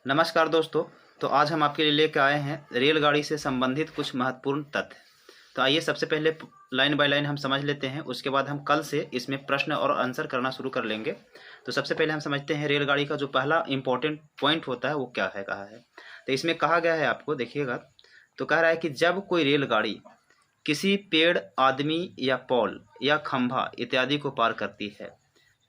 नमस्कार दोस्तों। तो आज हम आपके लिए लेकर आए हैं रेलगाड़ी से संबंधित कुछ महत्वपूर्ण तथ्य। तो आइए सबसे पहले लाइन बाय लाइन हम समझ लेते हैं, उसके बाद हम कल से इसमें प्रश्न और आंसर करना शुरू कर लेंगे। तो सबसे पहले हम समझते हैं रेलगाड़ी का जो पहला इंपॉर्टेंट पॉइंट होता है वो क्या है, कहा है। तो इसमें कहा गया है, आपको देखिएगा, तो कह रहा है कि जब कोई रेलगाड़ी किसी पेड़, आदमी या पोल या खंभा इत्यादि को पार करती है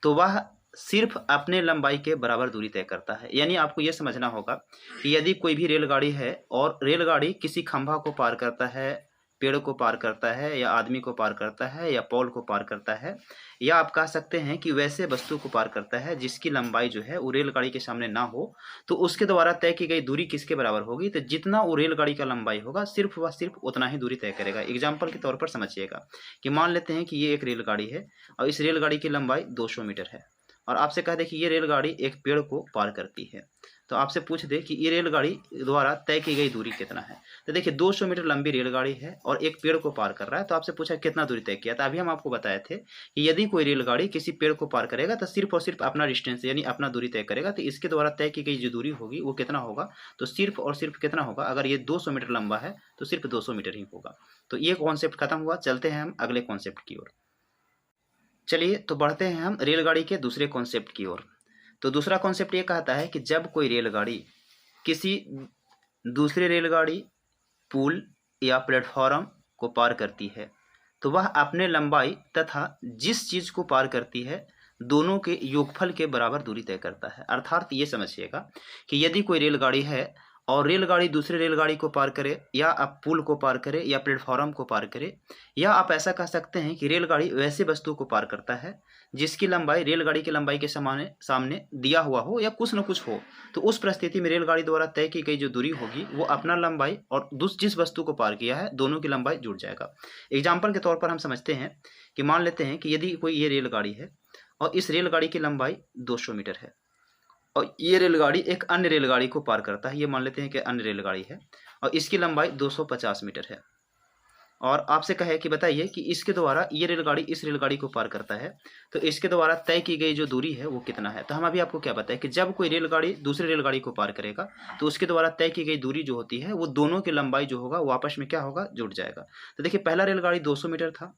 तो वह सिर्फ अपने लंबाई के बराबर दूरी तय करता है। यानी आपको यह समझना होगा कि यदि कोई भी रेलगाड़ी है और रेलगाड़ी किसी खंभा को पार करता है, पेड़ को पार करता है, या आदमी को पार करता है, या पोल को पार करता है, या आप कह सकते हैं कि वैसे वस्तु को पार करता है जिसकी लंबाई जो है वो रेलगाड़ी के सामने ना हो, तो उसके द्वारा तय की गई दूरी किसके बराबर होगी? तो जितना वो रेलगाड़ी का लंबाई होगा सिर्फ वह सिर्फ उतना ही दूरी तय करेगा। एग्जाम्पल के तौर पर समझिएगा कि मान लेते हैं कि ये एक रेलगाड़ी है और इस रेलगाड़ी की लंबाई 200 मीटर है, और आपसे कह दे कि ये रेलगाड़ी एक पेड़ को पार करती है। तो आपसे पूछ दे कि ये रेलगाड़ी द्वारा तय की गई दूरी कितना है। तो देखिए 200 मीटर लंबी रेलगाड़ी है और एक पेड़ को पार कर रहा है, तो आपसे पूछा कितना दूरी तय किया। तो अभी हम आपको बताए थे कि यदि कोई रेलगाड़ी किसी पेड़ को पार करेगा तो सिर्फ और सिर्फ अपना डिस्टेंस यानी अपना दूरी तय करेगा, तो इसके द्वारा तय की गई जो दूरी होगी वो कितना होगा? तो सिर्फ और सिर्फ कितना होगा? अगर ये 200 मीटर लंबा है तो सिर्फ 200 मीटर ही होगा। तो ये कॉन्सेप्ट खत्म हुआ। चलते हैं हम अगले कॉन्सेप्ट की ओर। चलिए तो बढ़ते हैं हम रेलगाड़ी के दूसरे कॉन्सेप्ट की ओर। तो दूसरा कॉन्सेप्ट ये कहता है कि जब कोई रेलगाड़ी किसी दूसरी रेलगाड़ी, पुल या प्लेटफॉर्म को पार करती है तो वह अपने लंबाई तथा जिस चीज को पार करती है दोनों के योगफल के बराबर दूरी तय करता है। अर्थात ये समझिएगा कि यदि कोई रेलगाड़ी है और रेलगाड़ी दूसरे रेलगाड़ी को पार करे, या आप पुल को पार करे, या प्लेटफॉर्म को पार करे, या आप ऐसा कह सकते हैं कि रेलगाड़ी वैसे वस्तु को पार करता है जिसकी लंबाई रेलगाड़ी की लंबाई के सामने सामने दिया हुआ हो या कुछ न कुछ हो, तो उस परिस्थिति में रेलगाड़ी द्वारा तय की गई जो दूरी होगी वो अपना लंबाई और जिस वस्तु को पार किया है दोनों की लंबाई जुड़ जाएगा। एग्जाम्पल के तौर पर हम समझते हैं कि मान लेते हैं कि यदि कोई ये रेलगाड़ी है और इस रेलगाड़ी की लंबाई 200 मीटर है और ये रेलगाड़ी एक अन्य रेलगाड़ी को पार करता है, ये मान लेते हैं कि अन्य रेलगाड़ी है और इसकी लंबाई 250 मीटर है, और आपसे कहे कि बताइए कि इसके द्वारा ये रेलगाड़ी इस रेलगाड़ी को पार करता है तो इसके द्वारा तय की गई जो दूरी है वो कितना है। तो हम अभी आपको क्या बताएं कि जब कोई रेलगाड़ी दूसरी रेलगाड़ी को पार करेगा तो उसके द्वारा तय की गई दूरी जो होती है वो दोनों की लंबाई जो होगा वो आपस में क्या होगा? जुड़ जाएगा। तो देखिए पहला रेलगाड़ी 200 मीटर था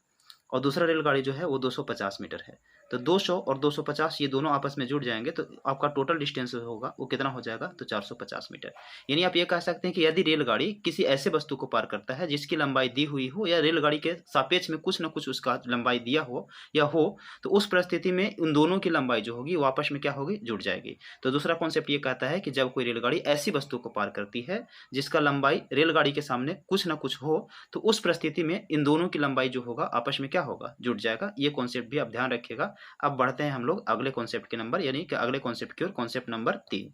और दूसरा रेलगाड़ी जो है वो 250 मीटर है, तो 200 और 250 ये दोनों आपस में जुड़ जाएंगे तो आपका टोटल डिस्टेंस होगा वो कितना हो जाएगा? तो 450 मीटर। यानी आप ये कह सकते हैं कि यदि रेलगाड़ी किसी ऐसे वस्तु को पार करता है जिसकी लंबाई दी हुई हो या रेलगाड़ी के सापेक्ष में कुछ न कुछ उसका लंबाई दिया हो या हो, तो उस परिस्थिति में उन दोनों की लंबाई जो होगी वो आपस में क्या होगी? जुड़ जाएगी। तो दूसरा कॉन्सेप्ट ये कहता है कि जब कोई रेलगाड़ी ऐसी वस्तु को पार करती है जिसका लंबाई रेलगाड़ी के सामने कुछ न कुछ हो, तो उस परिस्थिति में इन दोनों की लंबाई जो होगा आपस में क्या होगा? जुड़ जाएगा। ये कॉन्सेप्ट भी आप ध्यान रखिएगा। अब बढ़ते हैं हम लोग अगले कॉन्सेप्ट के नंबर यानी कि अगले कॉन्सेप्ट की ओर, कॉन्सेप्ट नंबर 3।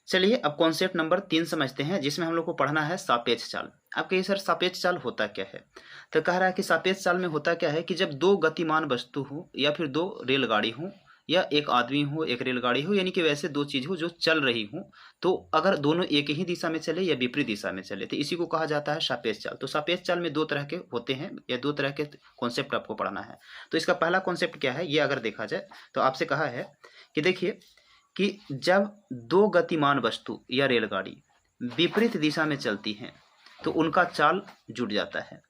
चलिए अब कॉन्सेप्ट नंबर 3 समझते हैं जिसमें हम लोग को पढ़ना है सापेक्ष चाल। अब कहिए सर सापेक्ष चाल होता क्या है? तो कह रहा है कि सापेक्ष चाल में होता क्या है कि जब दो गतिमान वस्तु हो या फिर दो रेलगाड़ी हो या एक आदमी हो एक रेलगाड़ी हो, यानी कि वैसे दो चीज हो जो चल रही हो, तो अगर दोनों एक ही दिशा में चले या विपरीत दिशा में चले तो इसी को कहा जाता है सापेक्ष चाल। तो सापेक्ष चाल में दो तरह के होते हैं या दो तरह के कॉन्सेप्ट आपको पढ़ना है। तो इसका पहला कॉन्सेप्ट क्या है ये अगर देखा जाए तो आपसे कहा है कि देखिए कि जब दो गतिमान वस्तु या रेलगाड़ी विपरीत दिशा में चलती हैं तो उनका चाल जुड़ जाता है,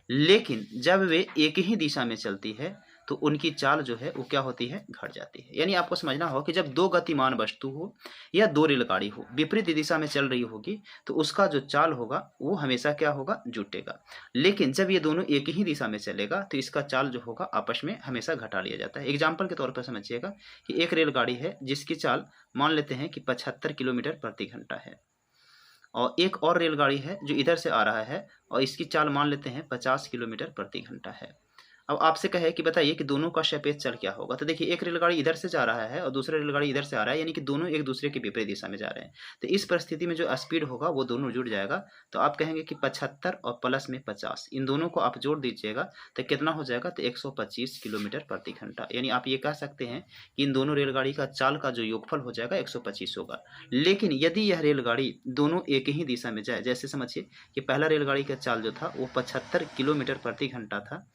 लेकिन जब वे एक ही दिशा में चलती है तो उनकी चाल जो है वो क्या होती है? घट जाती है। यानी आपको समझना होगा कि जब दो गतिमान वस्तु हो या दो रेलगाड़ी हो विपरीत दिशा में चल रही होगी तो उसका जो चाल होगा वो हमेशा क्या होगा? जुटेगा। लेकिन जब ये दोनों एक ही दिशा में चलेगा तो इसका चाल जो होगा आपस में हमेशा घटा लिया जाता है। एग्जाम्पल के तौर पर समझिएगा कि एक रेलगाड़ी है जिसकी चाल मान लेते हैं कि 75 किलोमीटर प्रति घंटा है, और एक और रेलगाड़ी है जो इधर से आ रहा है और इसकी चाल मान लेते हैं 50 किलोमीटर प्रति घंटा है। अब आपसे कहे कि बताइए कि दोनों का सापेक्ष चाल क्या होगा। तो देखिए एक रेलगाड़ी इधर से जा रहा है और दूसरा रेलगाड़ी इधर से आ रहा है, यानी कि दोनों एक दूसरे के विपरीत दिशा में जा रहे हैं। तो इस परिस्थिति में जो स्पीड होगा वो दोनों जुड़ जाएगा। तो आप कहेंगे कि 75 और प्लस में 50 इन दोनों को आप जोड़ दीजिएगा तो कितना हो जाएगा? तो 125 किलोमीटर प्रति घंटा। यानी आप ये कह सकते हैं कि इन दोनों रेलगाड़ी का चाल का जो योगफल हो जाएगा 125 होगा। लेकिन यदि यह रेलगाड़ी दोनों एक ही दिशा में जाए, जैसे समझिए कि पहला रेलगाड़ी का चाल जो था वो 75 किलोमीटर प्रति घंटा था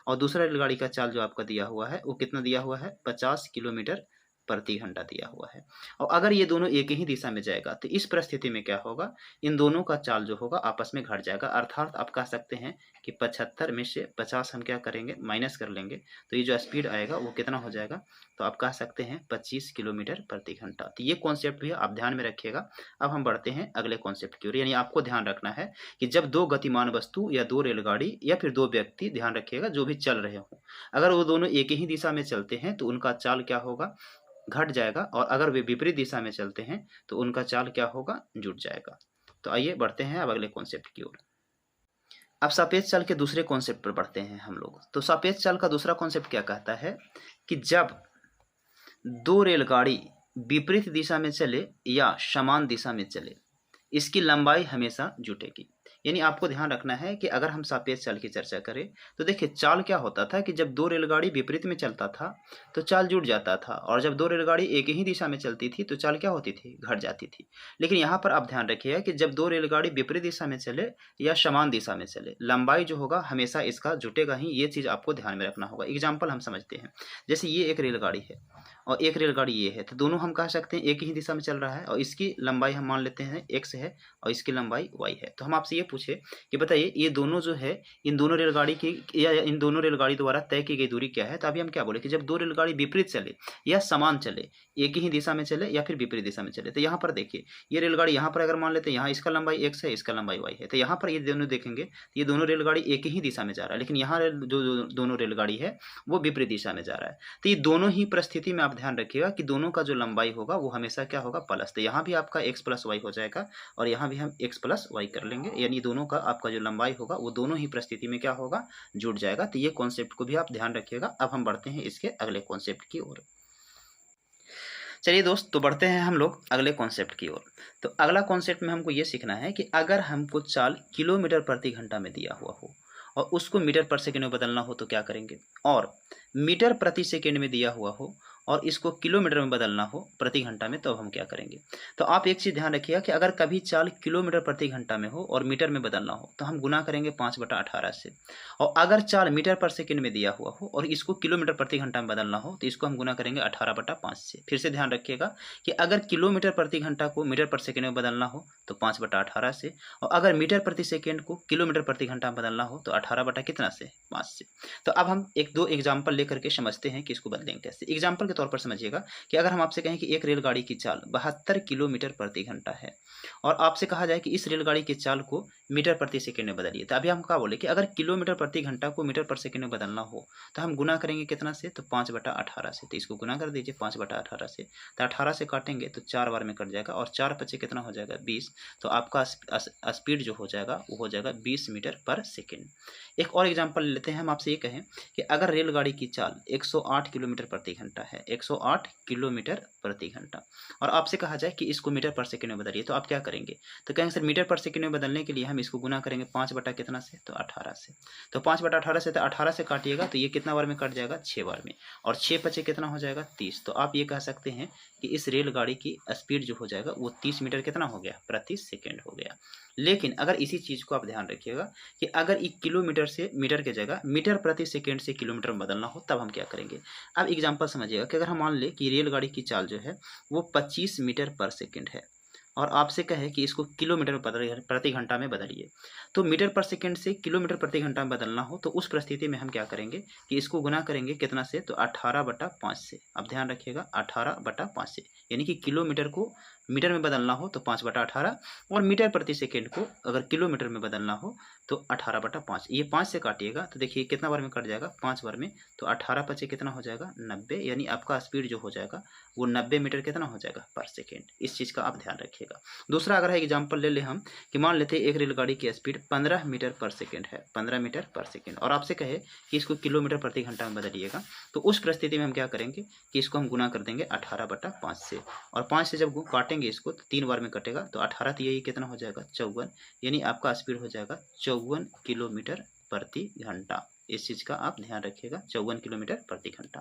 और दूसरा रेलगाड़ी का चाल जो आपका दिया हुआ है वो कितना दिया हुआ है? 50 किलोमीटर प्रति घंटा दिया हुआ है। और अगर ये दोनों एक ही दिशा में जाएगा तो इस परिस्थिति में क्या होगा, इन दोनों का चाल जो होगा आपस में घट जाएगा। अर्थात आप कह सकते हैं कि 75 में से 50 हम क्या करेंगे, माइनस कर लेंगे, तो ये जो स्पीड आएगा वो कितना हो जाएगा, तो आप कह सकते हैं 25 किलोमीटर प्रति घंटा। तो ये कॉन्सेप्ट भी आप ध्यान में रखिएगा। अब हम बढ़ते हैं अगले कॉन्सेप्ट की ओर। यानी आपको ध्यान रखना है कि जब दो गतिमान वस्तु या दो रेलगाड़ी या फिर दो व्यक्ति, ध्यान रखिएगा, जो भी चल रहे हों, अगर वो दोनों एक ही दिशा में चलते हैं तो उनका चाल क्या होगा, घट जाएगा। और अगर वे विपरीत दिशा में चलते हैं तो उनका चाल क्या होगा, जुट जाएगा। तो आइए बढ़ते हैं अब अगले कॉन्सेप्ट की ओर। अब सापेक्ष चाल के दूसरे कॉन्सेप्ट पर बढ़ते हैं हम लोग। तो सापेक्ष चाल का दूसरा कॉन्सेप्ट क्या कहता है कि जब दो रेलगाड़ी विपरीत दिशा में चले या समान दिशा में चले, इसकी लंबाई हमेशा जुटेगी। यानी आपको ध्यान रखना है कि अगर हम सापेक्ष चाल की चर्चा करें तो देखिए, चाल क्या होता था कि जब दो रेलगाड़ी विपरीत में चलता था तो चाल जुट जाता था, और जब दो रेलगाड़ी एक ही दिशा में चलती थी तो चाल क्या होती थी, घट जाती थी। लेकिन यहाँ पर आप ध्यान रखिएगा कि जब दो रेलगाड़ी विपरीत दिशा में चले या समान दिशा में चले, लंबाई जो होगा हमेशा इसका जुटेगा ही। ये चीज़ आपको ध्यान में रखना होगा। एग्जाम्पल हम समझते हैं, जैसे ये एक रेलगाड़ी है और एक रेलगाड़ी ये है, तो दोनों हम कह सकते हैं एक ही दिशा में चल रहा है, और इसकी लंबाई हम मान लेते हैं x है और इसकी लंबाई y है। तो हम आपसे ये पूछे कि बताइए ये दोनों जो है, इन दोनों रेलगाड़ी की या इन दोनों रेलगाड़ी द्वारा तय की गई दूरी क्या है। तो अभी हम क्या बोले कि जब दो रेलगाड़ी विपरीत चले या समान चले, एक ही दिशा में चले या फिर विपरीत दिशा में चले, तो यहाँ पर देखिए ये रेलगाड़ी यहाँ पर अगर मान लेते हैं, यहाँ इसका लंबाई x है, इसका लंबाई y है, तो यहाँ पर ये दोनों देखेंगे ये दोनों रेलगाड़ी एक ही दिशा में जा रहा है, लेकिन यहाँ जो दोनों रेलगाड़ी है वो विपरीत दिशा में जा रहा है। तो ये दोनों ही परिस्थिति में आप ध्यान रखिएगा कि दोनों का जो लंबाई होगा वो हमेशा क्या होगा, प्लस। तो यहाँ भी आपका x प्लस वाई हो जाएगा और यहाँ भी हम x प्लस वाई कर लेंगे, यानी दोनों का आपका जो लंबाई होगा वो दोनों ही परिस्थिति में क्या होगा, जुड़ जाएगा। तो ये कॉन्सेप्ट को भी आप ध्यान रखिएगा। अब हम बढ़ते हैं इसके अगले कॉन्सेप्ट की ओर। चलिए दोस्त, तो बढ़ते हैं हम लोग अगले कॉन्सेप्ट की ओर। तो अगला कॉन्सेप्ट में हमको ये सीखना है कि अगर हमको चाल किलोमीटर प्रति घंटा में दिया हुआ हो और उसको मीटर पर सेकेंड में बदलना हो तो क्या करेंगे, और मीटर प्रति सेकेंड में दिया हुआ हो और इसको किलोमीटर में बदलना हो प्रति घंटा में, तो हम क्या करेंगे। तो आप एक चीज़ ध्यान रखिएगा कि अगर कभी चाल किलोमीटर प्रति घंटा में हो और मीटर में बदलना हो तो हम गुना करेंगे 5/18 से, और अगर चाल मीटर पर सेकेंड में दिया हुआ हो और इसको किलोमीटर प्रति घंटा में बदलना हो तो इसको हम गुना करेंगे 18/5 से। फिर से ध्यान रखिएगा कि अगर किलोमीटर प्रति घंटा को मीटर पर सेकेंड में बदलना हो तो 5/18 से, और अगर मीटर प्रति सेकेंड को किलोमीटर प्रति घंटा में बदलना हो तो 18 कितना से, 5 से। तो अब हम एक दो एग्जाम्पल लेकर के समझते हैं कि इसको बदलेंगे कैसे। एग्जाम्पल के तौर पर समझिएगा कि अगर हम आपसे कहें कि एक रेलगाड़ी की चाल 72 किलोमीटर प्रति घंटा है और आपसे कहा जाए कि इस रेलगाड़ी की चाल को मीटर प्रति सेकेंड में बदलिए, तो अभी हम क्या बोले कि अगर किलोमीटर प्रति घंटा को मीटर पर सेकेंड में बदलना हो तो हम गुना करेंगे कितना से, तो 5/18 से। तो इसको गुना कर दीजिए 5/18 से, तो 18 से काटेंगे तो 4 बार में कट जाएगा और 4 × 5 कितना हो जाएगा, 20। तो आपका स्पीड जो हो जाएगा वो हो जाएगा 20 मीटर पर सेकेंड। एक और एग्जाम्पल लेते हैं, हम आपसे ये कहें कि अगर रेलगाड़ी की चाल 108 किलोमीटर प्रति घंटा है, 108 किलोमीटर प्रति घंटा, और आपसे कहा जाए कि इसको मीटर पर सेकेंड में बदलिए, तो आप क्या करेंगे, तो कहेंगे सर मीटर पर सेकेंड में बदलने के लिए हम इसको गुना करेंगे 5 बटा कितना से, तो 18 से। तो 5/18 से, तो 18 से काटिएगा तो ये कितना बार में कट जाएगा, 6 बार में, और 6 × 5 कितना हो जाएगा, 30। तो आप ये कह सकते हैं कि इस रेलगाड़ी की स्पीड जो हो जाएगा वो 30 मीटर कितना हो गया, प्रति सेकेंड हो गया। लेकिन अगर इसी चीज़ को आप ध्यान रखिएगा कि अगर एक किलोमीटर से मीटर के जगह मीटर प्रति सेकेंड से किलोमीटर में बदलना हो तब हम क्या करेंगे। अब एग्जांपल समझिएगा कि अगर हम मान ले कि रेलगाड़ी की चाल जो है वो 25 मीटर पर सेकेंड है और आपसे कहे कि इसको किलोमीटर प्रति घंटा में बदलिए, तो मीटर पर सेकेंड से किलोमीटर प्रति घंटा में बदलना हो तो उस परिस्थिति में हम क्या करेंगे कि इसको गुना करेंगे कितना से, तो 18/5 से। अब ध्यान रखिएगा 18/5 से, यानी कि किलोमीटर को मीटर में बदलना हो तो 5/18 और मीटर प्रति सेकेंड को अगर किलोमीटर में बदलना हो तो 18/5। ये 5 से काटिएगा तो देखिए कितना बार में कट जाएगा, 5 बार में, तो 18 × 5 कितना हो जाएगा, 90। यानी आपका स्पीड जो हो जाएगा वो 90 मीटर कितना हो जाएगा, पर सेकेंड। इस चीज़ का आप ध्यान रखिएगा। दूसरा अगर है एग्जाम्पल ले ले हम कि मान लेते हैं एक रेलगाड़ी की स्पीड 15 मीटर पर सेकेंड है, 15 मीटर पर सेकेंड, और आपसे कहे कि इसको किलोमीटर प्रति घंटा में बदलिएगा, तो उस परिस्थिति में हम क्या करेंगे कि इसको हम गुना कर देंगे 18/5 से, और 5 से जब काटेंगे इसको तो 3 बार में कटेगा, तो 18 तो यही कितना हो जाएगा, 54। यानी आपका स्पीड हो जाएगा 54 किलोमीटर प्रति घंटा। इस चीज़ का आप ध्यान रखिएगा, 54 किलोमीटर प्रति घंटा।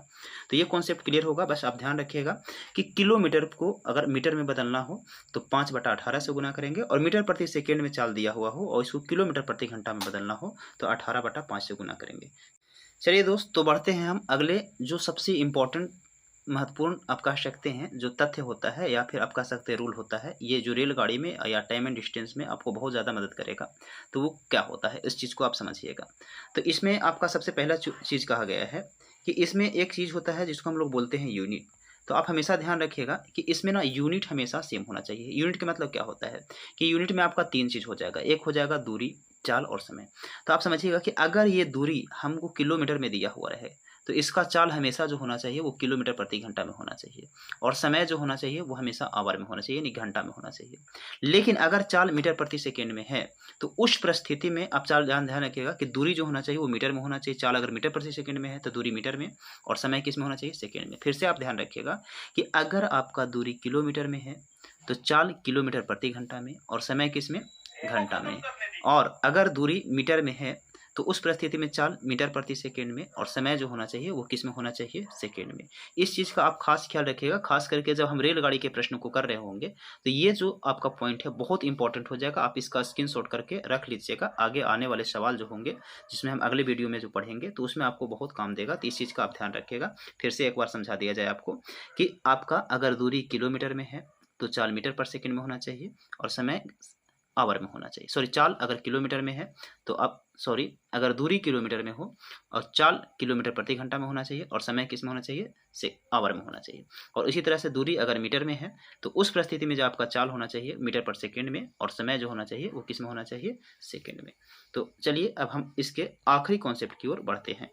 तो ये कॉन्सेप्ट क्लियर होगा। बस आप ध्यान रखिएगा कि किलोमीटर को अगर मीटर में बदलना हो तो 5/18 से गुना करेंगे, और मीटर प्रति सेकेंड में चाल दिया हुआ हो और इसको किलोमीटर प्रति घंटा में बदलना हो तो 18/5 से गुना करेंगे। चलिए दोस्त, तो बढ़ते हैं हम अगले जो सबसे इम्पोर्टेंट महत्वपूर्ण आप कह सकते हैं जो तथ्य होता है या फिर आप कह सकते हैं रूल होता है, ये जो रेलगाड़ी में या टाइम एंड डिस्टेंस में आपको बहुत ज़्यादा मदद करेगा। तो वो क्या होता है, इस चीज़ को आप समझिएगा। तो इसमें आपका सबसे पहला चीज़ कहा गया है कि इसमें एक चीज़ होता है जिसको हम लोग बोलते हैं यूनिट। तो आप हमेशा ध्यान रखिएगा कि इसमें ना यूनिट हमेशा सेम होना चाहिए। यूनिट का मतलब क्या होता है कि यूनिट में आपका 3 चीज़ हो जाएगा। एक हो जाएगा दूरी, चाल और समय। तो आप समझिएगा कि अगर ये दूरी हमको किलोमीटर में दिया हुआ रहे तो इसका चाल हमेशा जो होना चाहिए वो किलोमीटर प्रति घंटा में होना चाहिए, और समय जो होना चाहिए वो हमेशा आवर में होना चाहिए, यानी घंटा में होना चाहिए। लेकिन अगर चाल मीटर प्रति सेकेंड में है तो उस परिस्थिति में आप चाल ध्यान रखिएगा कि दूरी जो होना चाहिए वो मीटर में होना चाहिए। चाल अगर मीटर प्रति सेकेंड में है तो दूरी मीटर में, और समय किस में होना चाहिए, सेकेंड में। फिर से आप ध्यान रखिएगा कि अगर आपका दूरी किलोमीटर में है तो चाल किलोमीटर प्रति घंटा में, और समय किस में, घंटा में। और अगर दूरी मीटर में है तो उस परिस्थिति में चाल मीटर प्रति सेकेंड में, और समय जो होना चाहिए वो किस में होना चाहिए, सेकेंड में। इस चीज़ का आप खास ख्याल रखिएगा, खास करके जब हम रेलगाड़ी के प्रश्न को कर रहे होंगे तो ये जो आपका पॉइंट है बहुत इंपॉर्टेंट हो जाएगा। आप इसका स्क्रीनशॉट करके रख लीजिएगा। आगे आने वाले सवाल जो होंगे जिसमें हम अगले वीडियो में जो पढ़ेंगे तो उसमें आपको बहुत काम देगा। तो इस चीज़ का आप ध्यान रखिएगा। फिर से एक बार समझा दिया जाए आपको कि आपका अगर दूरी किलोमीटर में है तो चाल मीटर पर सेकेंड में होना चाहिए, और समय आवर में होना चाहिए। सॉरी, चाल अगर किलोमीटर में है तो आप अगर दूरी किलोमीटर में हो और चाल किलोमीटर प्रति घंटा में होना चाहिए, और समय किस में होना चाहिए, से आवर में होना चाहिए। और इसी तरह से दूरी अगर मीटर में है तो उस परिस्थिति में जो आपका चाल होना चाहिए मीटर पर सेकेंड में, और समय जो होना चाहिए वो किस में होना चाहिए, सेकेंड में। तो चलिए अब हम इसके आखिरी कॉन्सेप्ट की ओर बढ़ते हैं।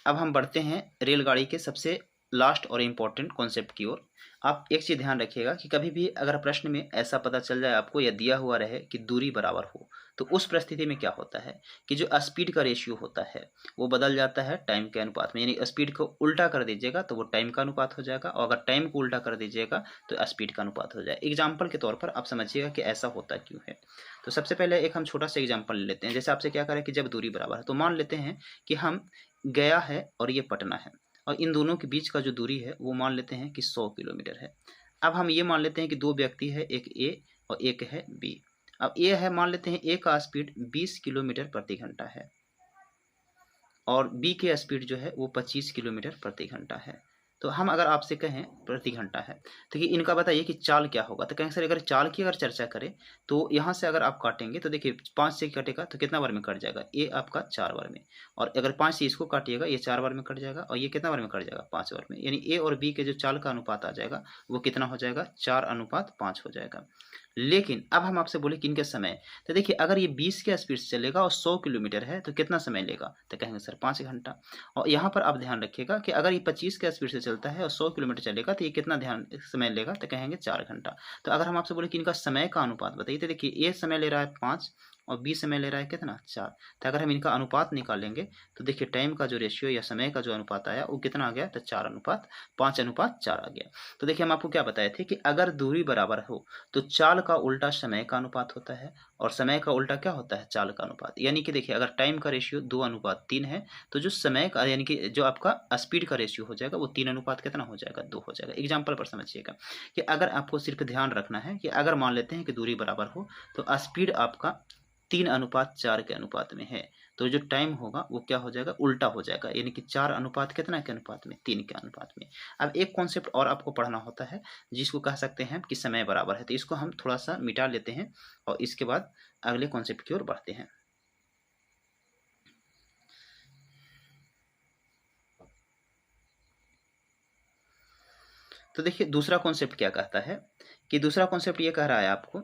अब हम बढ़ते हैं रेलगाड़ी के सबसे लास्ट और इम्पोर्टेंट कॉन्सेप्ट की ओर। आप एक चीज़ ध्यान रखिएगा कि कभी भी अगर प्रश्न में ऐसा पता चल जाए आपको या दिया हुआ रहे कि दूरी बराबर हो तो उस परिस्थिति में क्या होता है कि जो स्पीड का रेशियो होता है वो बदल जाता है टाइम के अनुपात में। यानी स्पीड को उल्टा कर दीजिएगा तो वो टाइम का अनुपात हो जाएगा, और अगर टाइम को उल्टा कर दीजिएगा तो स्पीड का अनुपात हो जाएगा। एग्जाम्पल के तौर पर आप समझिएगा कि ऐसा होता क्यों है। तो सबसे पहले एक हम छोटा सा एग्जाम्पल ले लेते हैं। जैसे आपसे क्या करें कि जब दूरी बराबर है तो मान लेते हैं कि हम गया है और ये पटना है, और इन दोनों के बीच का जो दूरी है वो मान लेते हैं कि 100 किलोमीटर है। अब हम ये मान लेते हैं कि दो व्यक्ति है, एक ए और एक है बी। अब ए है, मान लेते हैं ए का स्पीड 20 किलोमीटर प्रति घंटा है, और बी के स्पीड जो है वो 25 किलोमीटर प्रति घंटा है। तो हम अगर आपसे कहें प्रति घंटा है तो कि इनका बताइए कि चाल क्या होगा। तो कहेंगे सर अगर चाल की अगर चर्चा करें तो यहाँ से अगर आप काटेंगे तो देखिए 5 से कटेगा तो कितना बार में कट जाएगा, ये आपका 4 बार में। और अगर 5 से इसको काटिएगा ये 4 बार में कट जाएगा, और ये कितना बार में कट जाएगा, 5 बार में। यानी ए और बी के जो चाल का अनुपात आ जाएगा वो कितना हो जाएगा, 4:5 हो जाएगा। लेकिन अब हम आपसे बोले कि इनके समय, तो देखिए अगर ये 20 के स्पीड से चलेगा और 100 किलोमीटर है तो कितना समय लेगा, तो कहेंगे सर 5 घंटा। और यहाँ पर आप ध्यान रखिएगा कि अगर ये 25 के स्पीड से चलता है और 100 किलोमीटर चलेगा तो ये कितना समय लेगा, तो कहेंगे 4 घंटा। तो अगर हम आपसे बोले कि इनका समय का अनुपात बताइए, तो देखिए ए समय ले रहा है 5 और बी समय ले रहा है कितना, 4। तो अगर हम इनका अनुपात निकालेंगे तो देखिए टाइम का जो रेशियो या समय का जो अनुपात आया वो कितना आ गया, तो 4:5:4 आ गया। तो देखिए हम आपको क्या बताए थे कि अगर दूरी बराबर हो तो चाल का उल्टा समय का अनुपात होता है, और समय का उल्टा क्या होता है, चाल का अनुपात। यानी कि देखिए अगर टाइम का रेशियो 2:3 है तो जो समय का यानी कि जो आपका स्पीड का रेशियो हो जाएगा वो 3 कितना हो जाएगा, 2 हो जाएगा। एग्जाम्पल पर समझिएगा कि अगर आपको सिर्फ ध्यान रखना है कि अगर मान लेते हैं कि दूरी बराबर हो तो स्पीड आपका 3:4 के अनुपात में है, तो जो टाइम होगा वो क्या हो जाएगा, उल्टा हो जाएगा। यानी कि 4 अनुपात कितना के अनुपात में, 3 के अनुपात में। अब एक कॉन्सेप्ट और आपको पढ़ना होता है जिसको कह सकते हैं कि समय बराबर है। तो इसको हम थोड़ा सा मिटा लेते हैं और इसके बाद अगले कॉन्सेप्ट की ओर बढ़ते हैं। तो देखिए दूसरा कॉन्सेप्ट क्या कहता है कि दूसरा कॉन्सेप्ट ये कह रहा है आपको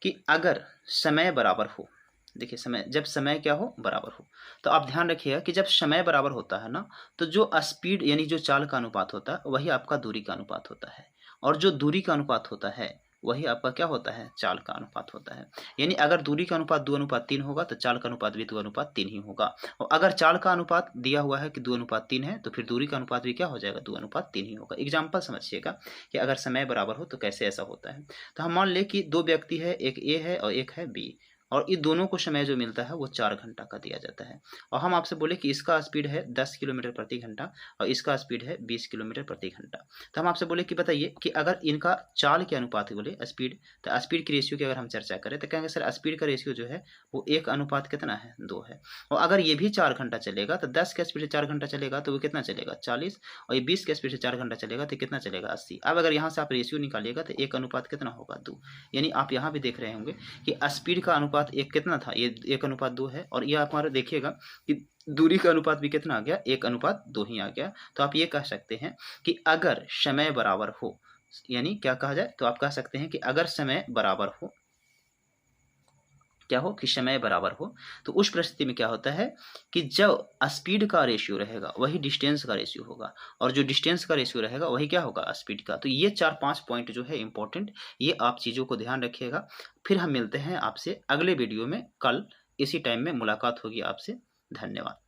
कि अगर समय बराबर हो, देखिए समय, जब समय क्या हो, बराबर हो, तो आप ध्यान रखिएगा कि जब समय बराबर होता है ना तो जो स्पीड यानी जो चाल का अनुपात होता है वही आपका दूरी का अनुपात होता है, और जो दूरी का अनुपात होता है वही आपका क्या होता है, चाल का अनुपात होता है। यानी अगर दूरी का अनुपात 2:3 होगा तो चाल का अनुपात भी 2:3 ही होगा, और अगर चाल का अनुपात दिया हुआ है कि 2:3 है तो फिर दूरी का अनुपात भी क्या हो जाएगा, 2:3 ही होगा। एग्जाम्पल समझिएगा कि अगर समय बराबर हो तो कैसे ऐसा होता है। तो हम मान ले कि दो व्यक्ति है, एक ए है और एक है बी, और ये दोनों को समय जो मिलता है वो 4 घंटा का दिया जाता है। और हम आपसे बोले कि इसका स्पीड है 10 किलोमीटर प्रति घंटा और इसका स्पीड है 20 किलोमीटर प्रति घंटा। तो हम आपसे बोले कि बताइए कि अगर इनका चाल के अनुपात बोले स्पीड, तो स्पीड की रेशियो की अगर हम चर्चा करें तो कहेंगे सर स्पीड का रेशियो जो है वो 1 अनुपात कितना है 2 है। और अगर ये भी 4 घंटा चलेगा तो 10 के स्पीड से 4 घंटा चलेगा तो वो कितना चलेगा 40, और ये 20 के स्पीड से 4 घंटा चलेगा तो कितना चलेगा 80। अब अगर यहाँ से आप रेशियो निकालिएगा तो 1 अनुपात कितना होगा 2। यानी आप यहाँ भी देख रहे होंगे कि स्पीड का अनुपात 1 कितना था, ये 1 अनुपात 2 है। और ये आप हमारा देखिएगा कि दूरी का अनुपात भी कितना आ गया 1 अनुपात 2 ही आ गया। तो आप ये कह सकते हैं कि अगर समय बराबर हो, यानी क्या कहा जाए तो आप कह सकते हैं कि अगर समय बराबर हो, क्या हो कि समय बराबर हो, तो उस परिस्थिति में क्या होता है कि जब स्पीड का रेशियो रहेगा वही डिस्टेंस का रेशियो होगा, और जो डिस्टेंस का रेशियो रहेगा वही क्या होगा स्पीड का। तो ये 4-5 पॉइंट जो है इंपॉर्टेंट, ये आप चीज़ों को ध्यान रखिएगा। फिर हम मिलते हैं आपसे अगले वीडियो में, कल इसी टाइम में मुलाकात होगी आपसे। धन्यवाद।